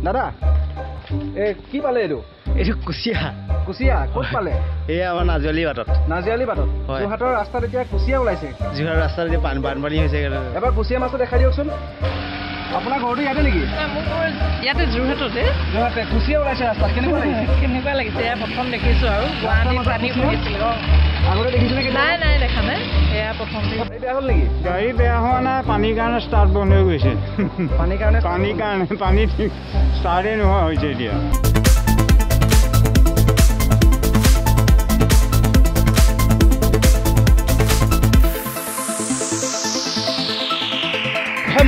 দাদা কি পালে এইটো এইটো কুচিয়া কুচিয়া ক'ত পালে এই আমাৰ নাজিৰালী বাটত যোৰহাটৰ ৰাস্তাত এতিয়া কুচিয়া ওলাইছে যোৰহাট ৰাস্তাত এতিয়া বানপানী হৈছে এবাৰ কুচিয়া মাছটো দেখাই দিয়কচোন আপোনাৰ ঘৰটো ইয়াতে নেকি মোৰ ঘৰ ইয়াতে যোৰহাটতে কুচিয়া ওলাইছে ৰাস্তাত কেনেকুৱা লাগিছে এয়া প্ৰথম দেখিছোঁ আৰু গুৱাহাটীত পানী পৰিছিল আগতে দেখিছিলে নেকি নাই দেখা নাই এয়া প্ৰথম বেয়া হ'ল নেকি গাড়ী বেয়া হোৱা নাই পানীৰ কাৰণে ষ্টাৰ্ট বন্ধ হৈ গৈছে পানীৰ কাৰণে পানী ষ্টাৰ্টেই নোহোৱা হৈছে এতিয়া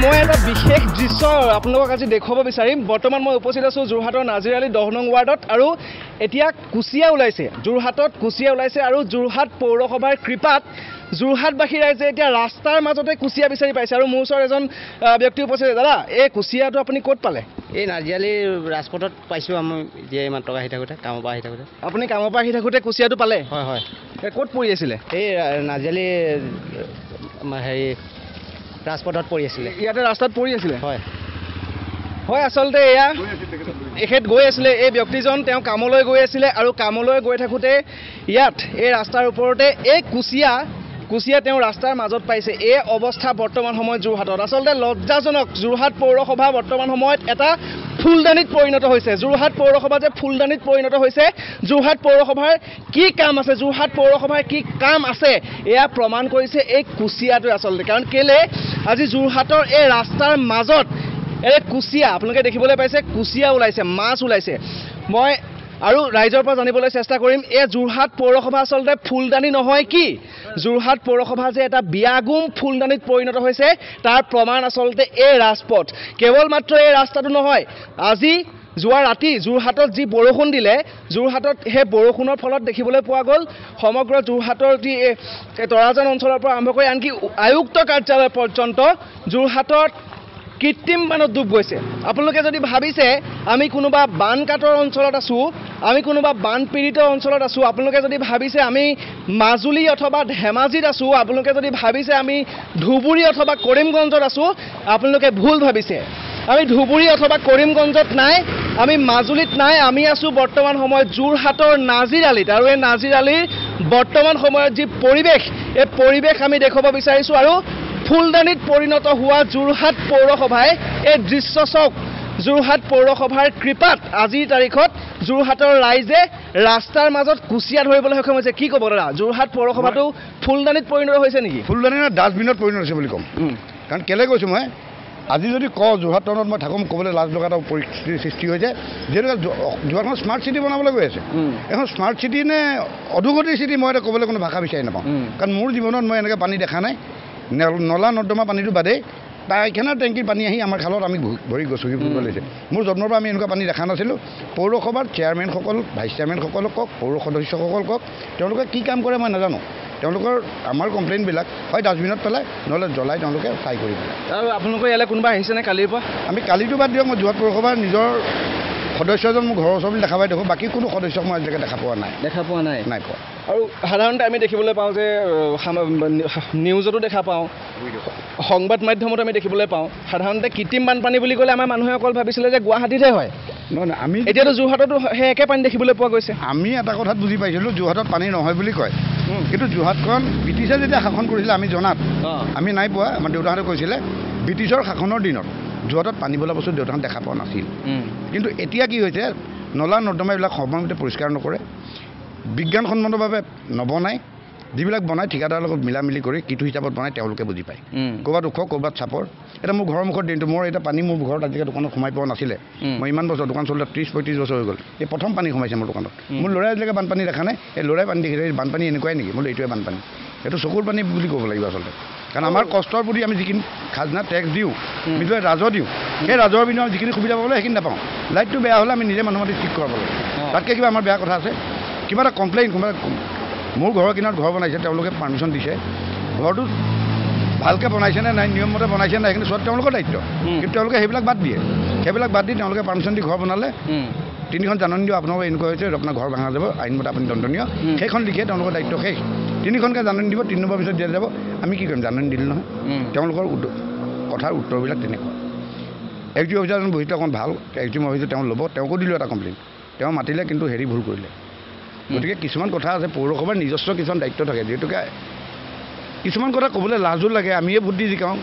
মই এটা বিশেষ দৃশ্য আপোনালোকক আজি দেখুৱাব বিচাৰিম বৰ্তমান মই উপস্থিত আছোঁ যোৰহাটৰ নাজিৰালী 10 নং ৱাৰ্ডত আৰু এতিয়া কুচিয়া ওলাইছে যোৰহাটত কুচিয়া ওলাইছে আৰু যোৰহাট পৌৰসভাৰ কৃপাত যোৰহাটবাসী ৰাইজে এতিয়া ৰাস্তাৰ মাজতে কুচিয়া বিচাৰি পাইছে আৰু মোৰ ওচৰত এজন ব্যক্তি উপস্থিত দাদা এই কুচিয়াটো আপুনি ক'ত পালে এই নাজিৰালী ৰাজপথত পাইছোঁ আমি এতিয়া মাত্ৰ আহি থাকোঁতে কামৰ পৰা আহি থাকোঁতে আপুনি কামৰ পৰা আহি থাকোঁতে কুচিয়াটো পালে হয় ক'ত পৰি আছিলে এই নাজিৰালী হেৰি ৰাজপথত পৰি আছিলে ইয়াতে ৰাস্তাত পৰি আছিলে হয় আচলতে এয়া এখেত গৈ আছিলে এই ব্যক্তিজন তেওঁ কামলৈ গৈ আছিলে আৰু কামলৈ গৈ থাকোঁতে ইয়াত এই ৰাস্তাৰ ওপৰতে এই কুচিয়া তেওঁ ৰাস্তাৰ মাজত পাইছে এই অৱস্থা বৰ্তমান সময়ত যোৰহাটত আচলতে লজ্জাজনক যোৰহাট পৌৰসভা বৰ্তমান সময়ত এটা ফুলদানিত পৰিণত হৈছে যোৰহাট পৌৰসভা যে ফুলদানিত পৰিণত হৈছে যোৰহাট পৌৰসভাৰ কি কাম আছে যোৰহাট পৌৰসভাৰ কি কাম আছে এয়া প্ৰমাণ কৰিছে এই কুচিয়াটোৱে আচলতে কাৰণ কেলে আজি যোৰহাটৰ এই ৰাস্তাৰ মাজত এই কুচিয়া আপোনালোকে দেখিবলৈ পাইছে কুচিয়া ওলাইছে মাছ ওলাইছে মই আৰু ৰাইজৰ পৰা জানিবলৈ চেষ্টা কৰিম এই যোৰহাট পৌৰসভা আচলতে ফুলদানি নহয় কি যোৰহাট পৌৰসভা যে এটা বিয়াগুম ফুলদানিত পৰিণত হৈছে তাৰ প্ৰমাণ আচলতে এই ৰাজপথ কেৱল মাত্ৰ এই ৰাস্তাটো নহয় আজি যোৱা ৰাতি যোৰহাটত যি বৰষুণ দিলে যোৰহাটত সেই বৰষুণৰ ফলত দেখিবলৈ পোৱা গ'ল সমগ্ৰ যোৰহাটৰ যি তৰাজান অঞ্চলৰ পৰা আৰম্ভ কৰি আনকি আয়ুক্ত কাৰ্যালয় পৰ্যন্ত যোৰহাটত কৃত্ৰিম বানত ডুব গৈছে আপোনালোকে যদি ভাবিছে আমি কোনোবা বানকাটৰ অঞ্চলত আছোঁ আমি কোনোবা বানপীড়িত অঞ্চলত আছোঁ আপোনালোকে যদি ভাবিছে আমি মাজুলী অথবা ধেমাজিত আছোঁ আপোনালোকে যদি ভাবিছে আমি ধুবুৰী অথবা কৰিমগঞ্জত আছোঁ আপোনালোকে ভুল ভাবিছে আমি ধুবুৰী অথবা কৰিমগঞ্জত নাই আমি মাজুলীত নাই আমি আছোঁ বৰ্তমান সময়ত যোৰহাটৰ নাজিৰালীত আৰু এই নাজিৰালীৰ বৰ্তমান সময়ত যি পৰিৱেশ এই পৰিৱেশ আমি দেখুৱাব বিচাৰিছোঁ আৰু ফুলদানিত পৰিণত হোৱা যোৰহাট পৌৰসভাই এই দৃশ্য চাওক যোৰহাট পৌৰসভাৰ কৃপাত আজিৰ তাৰিখত যোৰহাটৰ ৰাইজে ৰাস্তাৰ মাজত কুচিয়া ধৰিবলৈ সক্ষম হৈছে কি ক'ব দাদা যোৰহাট পৌৰসভাটো ফুলদানিত পৰিণত হৈছে নেকি ফুলদানি ডাষ্টবিনত পৰিণত হৈছে বুলি ক'ম কাৰণ কেলৈ কৈছোঁ মই আজি যদি কওঁ যোৰহাট টাউনত মই থাকোঁ ক'বলৈ লাজ লগা এটা পৰিস্থিতিৰ সৃষ্টি হৈছে যিহেতু যোৰহাটখন স্মাৰ্ট চিটি বনাবলৈ গৈ আছে এখন স্মাৰ্ট চিটি নে অধোগতিৰ চিটি মই এটা ক'বলৈ কোনো ভাষা বিচাৰি নাপাওঁ কাৰণ মোৰ জীৱনত মই এনেকৈ পানী দেখা নাই নলা নৰ্দমা পানীটো বাদেই পায়খানাৰ টেংকিৰ পানী আহি আমাৰ খালত আমি ভৰি গছকি ফুৰিব লাগিছে মোৰ জন্মৰ পৰা আমি এনেকুৱা পানী দেখা নাছিলোঁ পৌৰসভাৰ চেয়াৰমেনসকল ভাইচ চেয়াৰমেনসকলক কওক পৌৰ সদস্যসকল কওক তেওঁলোকে কি কাম কৰে মই নাজানো তেওঁলোকৰ আমাৰ কমপ্লেইনবিলাক হয় ডাষ্টবিনত পেলাই নহ'লে জ্বলাই তেওঁলোকে চাই কৰি পেলাই আৰু আপোনালোকৰ ইয়ালৈ কোনোবা আহিছেনে কালিৰ পৰা আমি কালিটো বাদ দিয়ক মই যোৰহাট পৌৰসভাৰ নিজৰ সদস্য এজন মোৰ ঘৰৰ ওচৰত দেখা পাই দেখোঁ বাকী কোনো সদস্যক মই আজিলৈকে দেখা পোৱা নাই পোৱা আৰু সাধাৰণতে আমি দেখিবলৈ পাওঁ যে নিউজতো দেখা পাওঁ সংবাদ মাধ্যমত আমি দেখিবলৈ পাওঁ সাধাৰণতে কৃত্ৰিম বানপানী বুলি ক'লে আমাৰ মানুহে অকল ভাবিছিলে যে গুৱাহাটীতহে হয় নহয় আমি এতিয়াতো যোৰহাটতো সেই একে পানী দেখিবলৈ পোৱা গৈছে আমি এটা কথাত বুজি পাইছিলোঁ যোৰহাটত পানী নহয় বুলি কয় কিন্তু যোৰহাটখন ব্ৰিটিছে যেতিয়া শাসন কৰিছিলে আমি জনাত আমি নাই পোৱা আমাৰ দেউতাহঁতে কৈছিলে ব্ৰিটিছৰ শাসনৰ দিনত যোৰহাটত পানী বোলা বস্তু দেউতাহঁতে দেখা পোৱা নাছিল কিন্তু এতিয়া কি হৈছে নলা নৰ্দমা এইবিলাক সময়মতে পৰিষ্কাৰ নকৰে বিজ্ঞানসন্মতভাৱে নবনায় যিবিলাক বনায় ঠিকাদাৰৰ লগত মিলামিলি কৰি কিটো হিচাপত বনায় তেওঁলোকে বুজি পায় ক'ৰবাত ওখ ক'ৰবাত চাপৰ এটা মোৰ ঘৰৰ মুখত দিনটো মোৰ এটা পানী মোৰ ঘৰত আজিকালি দোকানত সোমাই পোৱা নাছিলে মই ইমান বছৰ দোকান চলোতে 30-35 বছৰ হৈ গ'ল এই প্ৰথম পানী সোমাইছে মোৰ দোকানত মোৰ ল'ৰাই আজিলৈকে বানপানী দেখা নাই এই ল'ৰাই পানী দেখিছে বানপানী এনেকুৱাই নেকি মোৰ এইটোৱে বানপানী এইটো চকুৰ পানী বুলি ক'ব লাগিব আচলতে কাৰণ আমাৰ কষ্টৰ প্ৰতি আমি যিখিনি খাজনা টেক্স দিওঁ নিজে ৰাজহ দিওঁ সেই ৰাজহৰ বিনিময়ত যিখিনি সুবিধা পাবলৈ সেইখিনি নাপাওঁ লাইটটো বেয়া হ'লে আমি নিজে মানুহ মাতি ঠিক কৰাব লাগে তাতকৈ কিবা আমাৰ বেয়া কথা আছে কিবা এটা কমপ্লেইন কোনোবা মোৰ ঘৰৰ কিনাৰত ঘৰ বনাইছে তেওঁলোকে পাৰ্মিশ্যন দিছে ঘৰটো ভালকৈ বনাইছে নে নাই নিয়মমতে বনাইছে নাই সেইখিনি চোৱাত তেওঁলোকৰ দায়িত্ব কিন্তু তেওঁলোকে সেইবিলাক বাদ দিয়ে সেইবিলাক বাদ দি তেওঁলোকে পাৰ্মিশ্যন দি ঘৰ বনালে 3খন জাননী দিওঁ আপোনালোকৰ এনেকুৱা হৈছে আপোনাৰ ঘৰ ভাঙা যাব আইনমতে আপুনি দণ্ডনীয় সেইখন লিখে তেওঁলোকৰ দায়িত্ব শেষ 3খনকৈ জাননী দিব 3 নম্বৰ পিছত দিয়া যাব আমি কি কৰিম জাননী দিলোঁ নহয় তেওঁলোকৰ কথাৰ উত্তৰবিলাক তেনেকুৱা এক্সিকিউটিভ অফিচাৰজন বহিতে অকণ ভাল এক্সিকিউটিভ অফিচাৰ তেওঁ ল'ব তেওঁকো দিলোঁ এটা কমপ্লেইন তেওঁ মাতিলে কিন্তু হেৰি ভুল কৰিলে গতিকে কিছুমান কথা আছে পৌৰসভাৰ নিজস্ব কিছুমান দায়িত্ব থাকে যিহেতুকে কিছুমান কথা ক'বলৈ লাজো লাগে আমিয়ে ভোট দি জিকাওঁ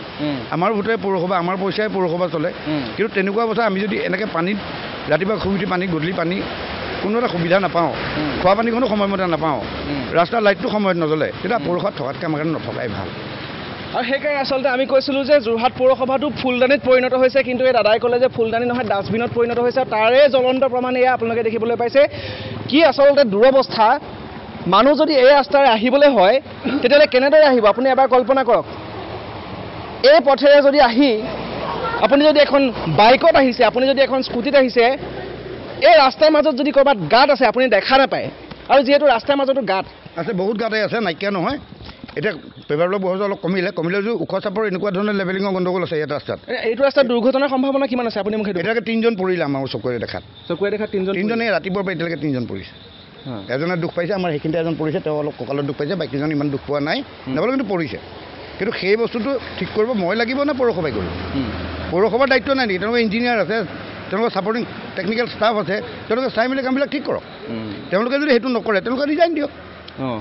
আমাৰ ভোটে পৌৰসভা আমাৰ পইচাই পৌৰসভা চলে কিন্তু তেনেকুৱা কথা আমি যদি এনেকৈ পানীত ৰাতিপুৱা শুই উঠি পানী গধূলি পানী কোনো এটা সুবিধা নাপাওঁ খোৱা পানীখনো সময়মতে নাপাওঁ ৰাস্তাৰ লাইটটো সময়ত নজ্বলে তেতিয়া পৌৰসভাত থকাতকৈ আমাৰ কাৰণে নথকাই ভাল আৰু সেইকাৰণে আচলতে আমি কৈছিলোঁ যে যোৰহাট পৌৰসভাটো ফুলদানিত পৰিণত হৈছে কিন্তু এই দাদাই ক'লে যে ফুলদানি নহয় ডাষ্টবিনত পৰিণত হৈছে তাৰে জ্বলন্ত প্ৰমাণ এয়া আপোনালোকে দেখিবলৈ পাইছে কি আচলতে দুৰৱস্থা মানুহ যদি এই ৰাস্তাৰে আহিবলৈ হয় তেতিয়াহ'লে কেনেদৰে আহিব আপুনি এবাৰ কল্পনা কৰক এই পথেৰে যদি আহি আপুনি যদি এখন বাইকত আহিছে আপুনি যদি এখন স্কুটিত আহিছে এই ৰাস্তাৰ মাজত যদি ক'ৰবাত গাঁত আছে আপুনি দেখা নাপায় আৰু যিহেতু ৰাস্তাৰ মাজতো গাঁত আছে বহুত গাঁতে আছে নাইকিয়া নহয় এতিয়া পেপাৰ ব্লক বহুত অলপ কমিলে যদি ওখ চাপৰ এনেকুৱা ধৰণৰ লেভেলিঙৰ গণ্ডগোল আছে ইয়াত ৰাস্তাত এইটো ৰাস্তাত দুৰ্ঘটনাৰ সম্ভাৱনা কিমান আছে আপুনি মোক এতিয়ালৈকে 3জন পৰিলে আমাৰ চকুৰে দেখাত 3জনে ৰাতিপুৱাৰ পৰা এতিয়ালৈকে 3জন পৰিছে এজনে দুখ পাইছে আমাৰ সেইখিনিতে এজন পৰিছে তেওঁ অলপ কঁকালত দুখ পাইছে বাকীজন ইমান দুখ পোৱা নাই নহ'লে কিন্তু পৰিছে কিন্তু সেই বস্তুটো ঠিক কৰিব মই লাগিব নে পৌৰসভাই কৰিব পৌৰসভাৰ দায়িত্ব নাই নেকি তেওঁলোকৰ ইঞ্জিনিয়াৰ আছে তেওঁলোকৰ ছাপৰ্টিং টেকনিকেল ষ্টাফ আছে তেওঁলোকে চাই মেলি কামবিলাক ঠিক কৰক তেওঁলোকে যদি সেইটো নকৰে তেওঁলোকে ৰিজাইন দিয়ক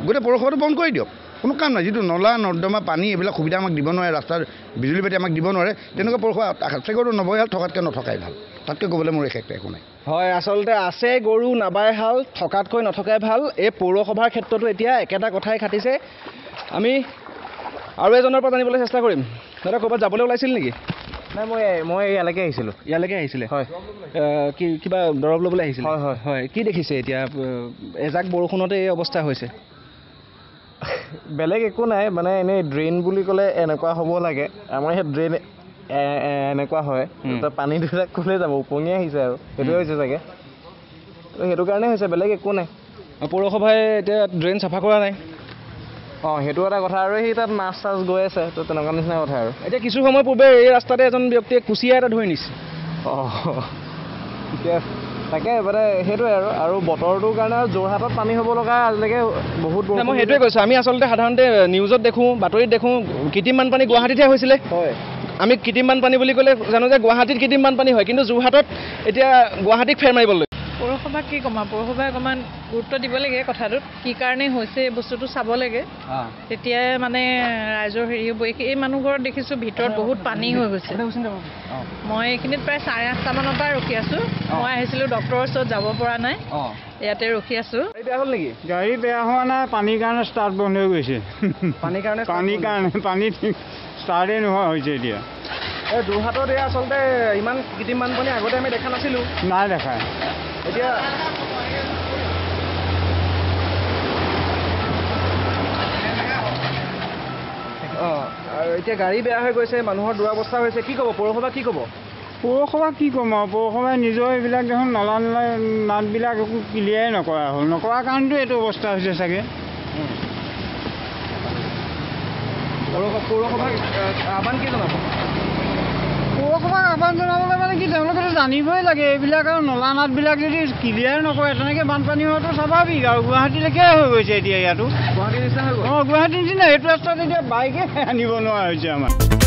গোটেই পৌৰসভাটো বন্ধ কৰি দিয়ক কোনো কাম নাই যিটো নলা নৰ্দমা পানী এইবিলাক সুবিধা আমাক দিব নোৱাৰে ৰাস্তাৰ বিজুলী বাতি আমাক দিব নোৱাৰে তেনেকুৱা পৌৰসভা আছে গৰু নবৈ হাল থকাতকৈ নথকাই ভাল তাতকৈ ক'বলৈ মোৰ একেটা একো নাই হয় আচলতে আছে গৰু নাবাই হাল থকাতকৈ নথকাই ভাল এই পৌৰসভাৰ ক্ষেত্ৰতো এতিয়া একেটা কথাই খাটিছে আমি আৰু এজনৰ পৰা জানিবলৈ চেষ্টা কৰিম দাদা ক'ৰবাত যাবলৈ ওলাইছিল নেকি নাই মই ইয়ালৈকে আহিছিলোঁ ইয়ালৈকে আহিছিলে হয় কি কিবা দৰৱ ল'বলৈ আহিছিলে হয় হয় হয় কি দেখিছে এতিয়া এজাক বৰষুণতে এই অৱস্থা হৈছে বেলেগ একো নাই মানে এনেই ড্ৰেইন বুলি ক'লে এনেকুৱা হ'ব লাগে আমাৰ ইয়াত ড্ৰেইন এনেকুৱা হয় পানী দুটা ক'লে যাব উপঙি আহিছে আৰু সেইটোৱে হৈছে চাগে তো সেইটো কাৰণে হৈছে বেলেগ একো নাই পৌৰসভাই এতিয়া ড্ৰেইন চাফা কৰা নাই অঁ সেইটো এটা কথা আৰু সেই তাত মাছ চাছ গৈ আছে তো তেনেকুৱা নিচিনা কথা আৰু এতিয়া কিছু সময় পূৰ্বে এই ৰাস্তাতে এজন ব্যক্তিয়ে কুচিয়া এটা ধৰি নিছে অঁ ঠিকে আছে তাকে মানে সেইটোৱে আৰু বতৰটোৰ কাৰণে যোৰহাটত পানী হ'ব লগা আজিলৈকে বহুত মই সেইটোৱে কৈছোঁ আমি আচলতে সাধাৰণতে নিউজত দেখোঁ বাতৰিত দেখোঁ কৃত্ৰিম বানপানী গুৱাহাটীতহে হৈছিলে হয় আমি কৃত্ৰিম বানপানী বুলি ক'লে জানো যে গুৱাহাটীত কৃত্ৰিম বানপানী হয় কিন্তু যোৰহাটত এতিয়া গুৱাহাটীক ফেৰ মাৰিবলৈ পৌৰসভাক কি ক'ম পৌৰসভাই অকণমান গুৰুত্ব দিব লাগে কথাটোত কি কাৰণে হৈছে এই বস্তুটো চাব লাগে তেতিয়াই মানে ৰাইজৰ হেৰি হ'ব এই মানুহ ঘৰত দেখিছোঁ ভিতৰত বহুত পানী হৈ গৈছে মই এইখিনিত প্ৰায় 8:30মানৰ পৰা ৰখি আছোঁ মই আহিছিলোঁ ডক্টৰৰ ওচৰত যাব পৰা নাই ইয়াতে ৰখি আছোঁ বেয়া হ'ল নেকি গাড়ী বেয়া হোৱা নাই পানীৰ কাৰণে ষ্টাৰ্ট বন্ধ হৈ গৈছে পানীৰ কাৰণে পানী ষ্টাৰ্টেই নোহোৱা হৈছে এতিয়া এই যোৰহাটত এয়া আচলতে ইমান কৃত্ৰিম বানপানী আগতে আমি দেখা নাছিলোঁ নাই দেখা এতিয়া আৰু এতিয়া গাড়ী বেয়া হৈ গৈছে মানুহৰ দুৰৱস্থা হৈছে কি ক'ব পৌৰসভা কি ক'ব পৌৰসভা কি ক'ম আৰু পৌৰসভাই নিজৰ এইবিলাক দেখোন নলা নাটবিলাক একো ক্লিয়াৰে নকৰা হ'ল নকৰাৰ কাৰণেতো এইটো অৱস্থা হৈছে চাগে পৌৰসভাক আহ্বান কি জনাব পৌৰসভাক আহ্বান জনাবলৈ মানে কি তেওঁলোকেতো জানিবই লাগে এইবিলাক আৰু নলা নাটবিলাক যদি ক্লিয়াৰ নকৰে তেনেকৈ বানপানী হোৱাটো স্বাভাৱিক আৰু গুৱাহাটীলৈকে হৈ গৈছে এতিয়া ইয়াতো গুৱাহাটীৰ নিচিনা হৈ গ'ল অঁ গুৱাহাটীৰ নিচিনা এইটো ৰাস্তাত এতিয়া বাইকে আনিব নোৱাৰা হৈছে আমাৰ